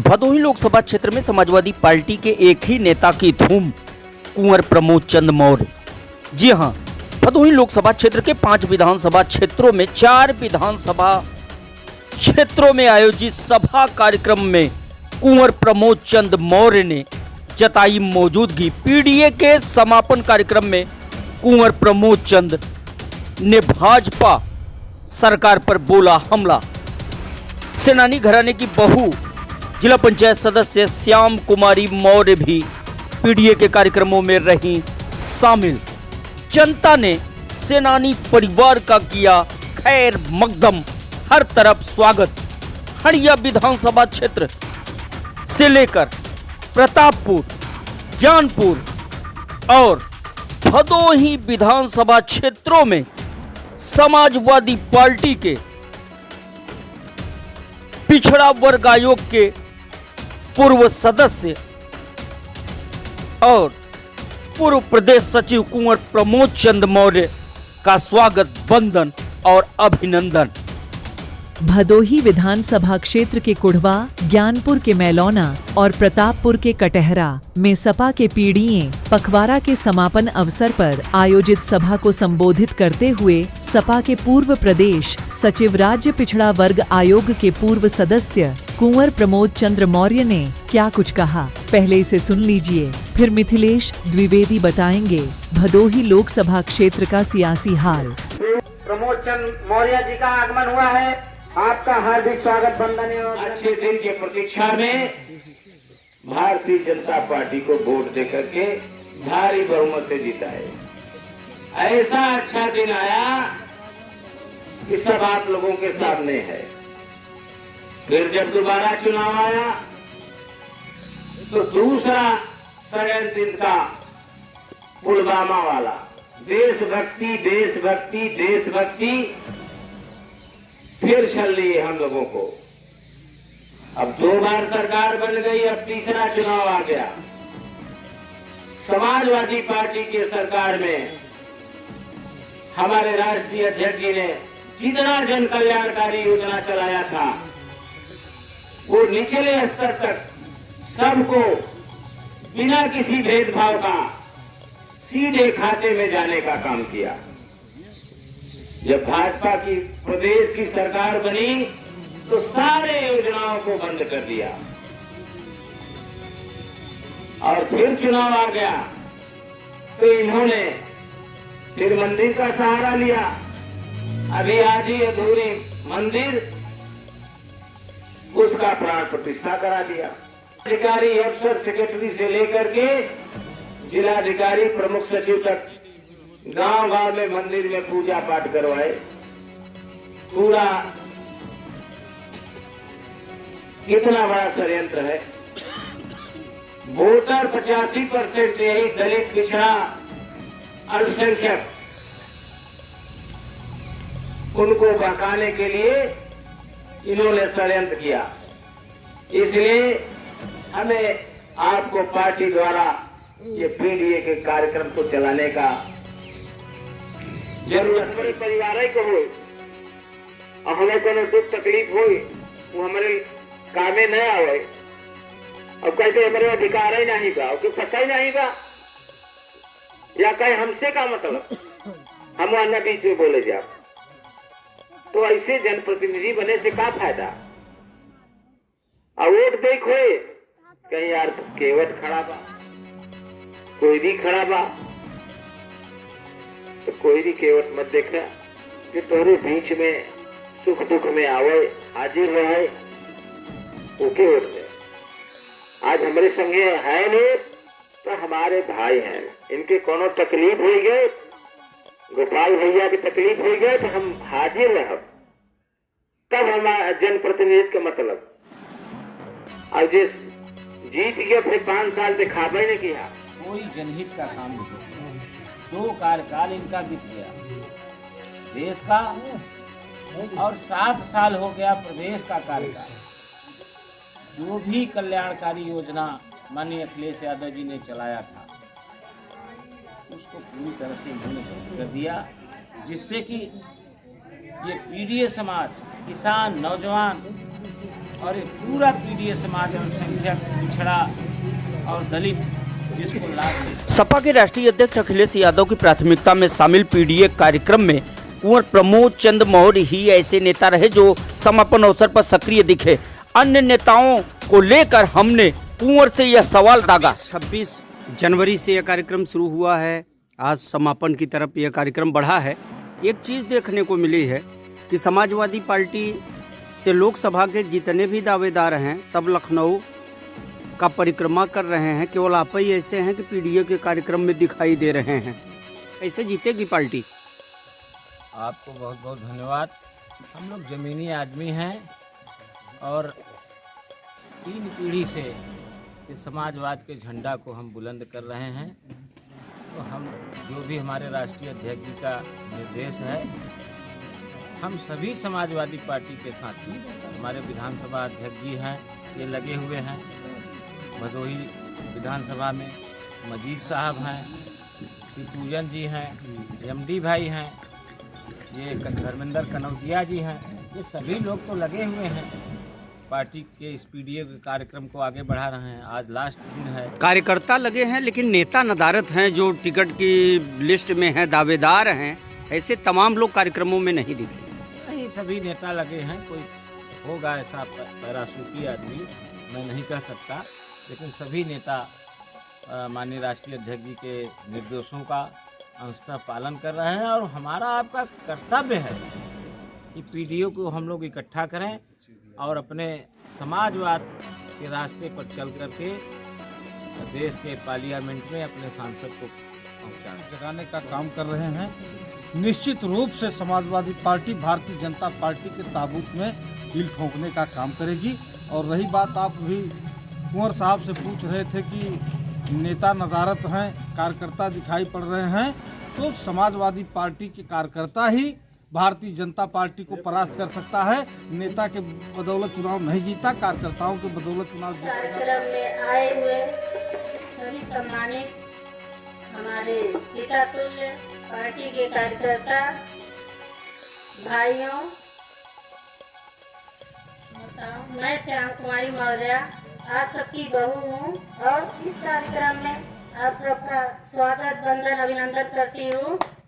भदोही लोकसभा क्षेत्र में समाजवादी पार्टी के एक ही नेता की धूम, कुंवर प्रमोद चंद मौर्य। जी हां, भदोही लोकसभा क्षेत्र के 5 विधानसभा क्षेत्रों में 4 विधानसभा क्षेत्रों में आयोजित सभा कार्यक्रम में कुंवर प्रमोद चंद मौर्य ने जताई मौजूदगी। पीडीए के समापन कार्यक्रम में कुंवर प्रमोद चंद ने भाजपा सरकार पर बोला हमला। सेनानी घराने की बहू जिला पंचायत सदस्य श्याम कुमारी मौर्य भी पीडीए के कार्यक्रमों में रही शामिल। जनता ने सेनानी परिवार का किया खैर मकदम, हर तरफ स्वागत। हड़िया विधानसभा क्षेत्र से लेकर प्रतापपुर, ज्ञानपुर और भदोही विधानसभा क्षेत्रों में समाजवादी पार्टी के पिछड़ा वर्ग आयोग के पूर्व सदस्य और पूर्व प्रदेश सचिव कुंवर प्रमोद चंद मौर्य का स्वागत, वंदन और अभिनंदन। भदोही विधानसभा क्षेत्र के कुढ़वा, ज्ञानपुर के मैलौना और प्रतापपुर के कटहरा में सपा के पीडीए पखवाड़ा के समापन अवसर पर आयोजित सभा को संबोधित करते हुए सपा के पूर्व प्रदेश सचिव, राज्य पिछड़ा वर्ग आयोग के पूर्व सदस्य कुंवर प्रमोद चंद्र मौर्य ने क्या कुछ कहा, पहले इसे सुन लीजिए, फिर मिथिलेश द्विवेदी बताएंगे भदोही लोकसभा क्षेत्र का सियासी हाल। प्रमोद चंद मौर्य जी का आगमन हुआ है, आपका हार्दिक स्वागत, वंदन और अच्छे दिन के प्रतीक्षा में भारतीय जनता पार्टी को वोट देकर के भारी बहुमत से जीता है। ऐसा अच्छा दिन आया कि सब आप लोगों के सामने है। फिर जब दोबारा चुनाव आया तो दूसरा षड्यंत्र इनका पुलवामा वाला, देशभक्ति देशभक्ति देशभक्ति फिर चल रही है हम लोगों को। अब 2 बार सरकार बन गई, अब तीसरा चुनाव आ गया। समाजवादी पार्टी के सरकार में हमारे राष्ट्रीय अध्यक्ष जी ने जितना जन कल्याणकारी योजना चलाया था वो निचले स्तर तक सबको बिना किसी भेदभाव का सीधे खाते में जाने का काम किया। जब भाजपा की प्रदेश की सरकार बनी तो सारे योजनाओं को बंद कर दिया और फिर चुनाव आ गया तो इन्होंने फिर मंदिर का सहारा लिया। अभी आधी अधूरी मंदिर, उसका प्राण प्रतिष्ठा करा दिया। अधिकारी, अफसर, सेक्रेटरी से लेकर के जिलाधिकारी, प्रमुख सचिव तक गांव-गांव में मंदिर में पूजा पाठ करवाए। पूरा कितना बड़ा षड्यंत्र है। वोटर 85% यही दलित, पिछड़ा, अल्पसंख्यक, उनको बहकाने के लिए इन्होंने षड्यंत्र किया। इसलिए हमें आपको पार्टी द्वारा ये पीडीए के कार्यक्रम को चलाने का जरूरत। हमारे परिवार को हो और हमें कोई दुख तकलीफ हो वो हमारे कामे न आवे और कहते हमारे अधिकार ही नहीं का, और पता ही नहीं का, या कहे हमसे का मतलब हम अन्य बीच में बोले जा, तो ऐसे जनप्रतिनिधि बने से क्या फायदा। और वोट देखो कहीं यार केवट खड़ा बा, कोई भी खड़ा बा, तो कोई भी केवट मत देखना कि तोरे बीच में सुख दुख में आवे, हाजिर रहे, ओके वोट दे। आज हमारे संगे है नहीं तो हमारे भाई हैं, इनके कोनो तकलीफ हो गए, गोपाल भैया की तकलीफ हो गए तो हम हाजिर रह, तब हमारा जनप्रतिनिधित्व का मतलब। और जिस जीत गया फिर 5 साल दिखावे नहीं किया, कोई जनहित का काम नहीं किया। 2 कार्यकाल इनका बीत गया देश का और 7 साल हो गया प्रदेश का कार्यकाल। जो भी कल्याणकारी योजना माननीय अखिलेश यादव जी ने चलाया था उसको पूरी तरह से इन्होंने बंद कर दिया, जिससे कि ये पीडीए समाज, किसान, नौजवान और ये पूरा पीड़ित समाज अल्पसंख्यक, पिछड़ा और दलित जिसको लाभ मिले। सपा के राष्ट्रीय अध्यक्ष अखिलेश यादव की प्राथमिकता में शामिल पीडीए कार्यक्रम में कुंवर प्रमोद चंद मौर्य ही ऐसे नेता रहे जो समापन अवसर पर सक्रिय दिखे। अन्य नेताओं को लेकर हमने कुंवर से यह सवाल दागा। 26 जनवरी से यह कार्यक्रम शुरू हुआ है, आज समापन की तरफ यह कार्यक्रम बढ़ा है। एक चीज़ देखने को मिली है कि समाजवादी पार्टी से लोकसभा के जितने भी दावेदार हैं सब लखनऊ का परिक्रमा कर रहे हैं, केवल आप ही ऐसे हैं कि पीडीए के कार्यक्रम में दिखाई दे रहे हैं। कैसे जीतेगी पार्टी? आपको बहुत बहुत धन्यवाद। हम लोग ज़मीनी आदमी हैं और 3 पीढ़ी से इस समाजवाद के झंडा को हम बुलंद कर रहे हैं। तो हम जो भी हमारे राष्ट्रीय अध्यक्ष जी का निर्देश है, हम सभी समाजवादी पार्टी के साथी, हमारे विधानसभा अध्यक्ष जी हैं, ये लगे हुए हैं। भदोही विधानसभा में मजीद साहब हैं, पूजन जी हैं, एमडी भाई हैं, ये धर्मेंद्र कनौजिया जी हैं, ये सभी लोग तो लगे हुए हैं, पार्टी के इस पीडीए कार्यक्रम को आगे बढ़ा रहे हैं। आज लास्ट दिन है। कार्यकर्ता लगे हैं लेकिन नेता नदारत हैं जो टिकट की लिस्ट में हैं, दावेदार हैं, ऐसे तमाम लोग कार्यक्रमों में नहीं दिखे। नहीं, सभी नेता लगे हैं। कोई होगा ऐसा पैरासूटी आदमी, मैं नहीं कह सकता, लेकिन सभी नेता माननीय राष्ट्रीय अध्यक्ष जी के निर्देशों का अंशतः पालन कर रहे हैं। और हमारा आपका कर्तव्य है कि पीडीओ को हम लोग इकट्ठा करें और अपने समाजवाद के रास्ते पर चल करके देश के पार्लियामेंट में अपने सांसद को जगाने का काम कर रहे हैं। निश्चित रूप से समाजवादी पार्टी भारतीय जनता पार्टी के ताबूत में कील ठोंकने का काम करेगी। और रही बात, आप भी कुंवर साहब से पूछ रहे थे कि नेता नदारत हैं, कार्यकर्ता दिखाई पड़ रहे हैं, तो समाजवादी पार्टी के कार्यकर्ता ही भारतीय जनता पार्टी को परास्त कर सकता है। नेता के बदौलत चुनाव नहीं जीता, कार्यकर्ताओं के बदौलत चुनाव जीता। कार्यक्रम में आए हुए सभी सम्मानित हमारे पिता तुल्य पार्टी के कार्यकर्ता भाइयों, मैं श्याम कुमारी मौर्य आप सबकी बहू हूँ और इस कार्यक्रम में आप सबका स्वागत, वंदन, अभिनंदन करती हूँ।